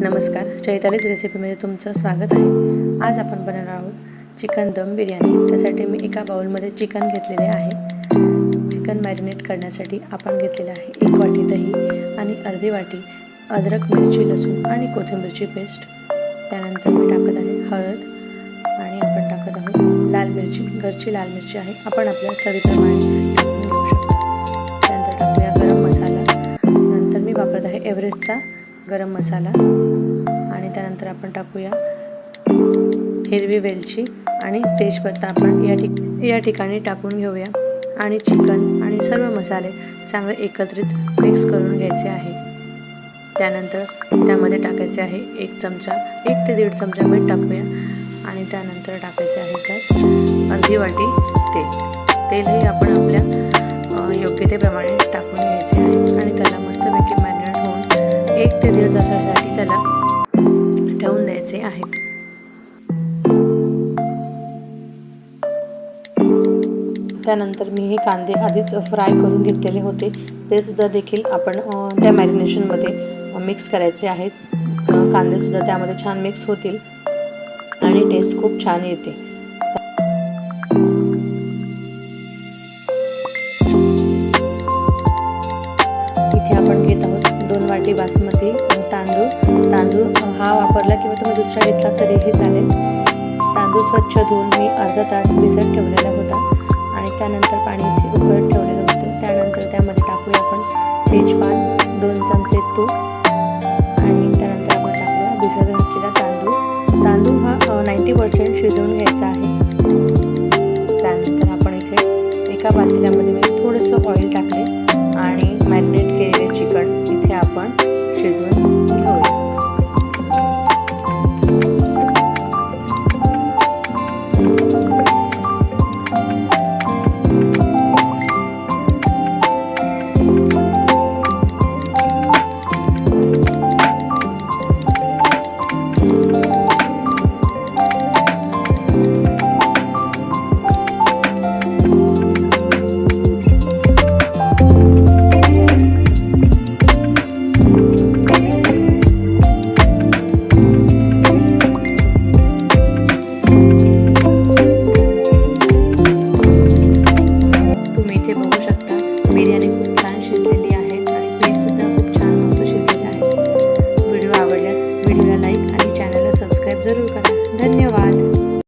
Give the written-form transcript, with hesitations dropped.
नमस्कार, चैतालीस रेसिपीमध्ये तुमचं स्वागत आहे। आज आपण बनवणार आहोत चिकन दम बिर्याणी। त्यासाठी मी एका बाउलमध्ये चिकन घेतलेले आहे। चिकन मॅरिनेट करण्यासाठी आपण घेतलेले आहे 1 वाटी दही आणि अर्धी वाटी अद्रक, मिरची, लसूण आणि कोथिंबीरची पेस्ट। त्यानंतर मी टाकत आहे हळद आणि आपण टाकत आहोत लाल मिरची। घरची लाल मिरची आहे, आपण आपल्या चवीप्रमाणे टाकून घेऊ शकता। त्यानंतर टाकूया गरम मसाला। नंतर मी वापरत आहे एव्हरेस्टचा गरम मसाला आणि त्यानंतर आपण टाकूया हिरवी वेलची आणि तेजपत्ता। आपण या ठिकाणी टाकून घेऊया आणि चिकन आणि सर्व मसाले चांगले एकत्रित मिक्स करून घ्यायचे आहे। त्यानंतर त्यामध्ये टाकायचे आहे 1 ते 1.5 चमचा मीठ टाकूया आणि त्यानंतर टाकायचे आहे त्यात अर्धी वाटी तेल हे आपण आपल्या योग्यतेप्रमाणे टाकून घ्यायचे आहे आणि त्याला मस्तपैकी मॅरिनेट होऊन 1 ते 1.5 तासासाठी त्याला ठेवून द्यायचे आहे। त्यानंतर मी हे कांदे आधीच फ्राय करून घेतलेले होते, ते सुद्धा देखील आपण त्या मॅरिनेशनमध्ये मिक्स करायचे आहेत। कांदे सुद्धा त्यामध्ये छान मिक्स होतील आणि टेस्ट खूप छान येते। इथे आपण घेत आहोत 2 वाटी बासमती तांदूळ हा वापरला किंवा तुम्ही दुसरा घेतला तरीही चालेल। तांदूळ स्वच्छ धुवून मी अर्धा तास भिजत ठेवलेला होता आणि त्यानंतर पाणी इथे उकळत ठेवलेलं होतं। त्यानंतर त्यामध्ये टाकूया आपण तेजपान, 2 चमचे तूप आणि त्यानंतर आपण टाकूया भिजत घातलेला तांदूळ हा 90% शिजवून घ्यायचा आहे। त्यानंतर आपण इथे एका पातेल्यामध्ये मी थोडंसं ऑइल टाकले आणि मॅरिनेट केलेले चिकन इथे आपण शिजवून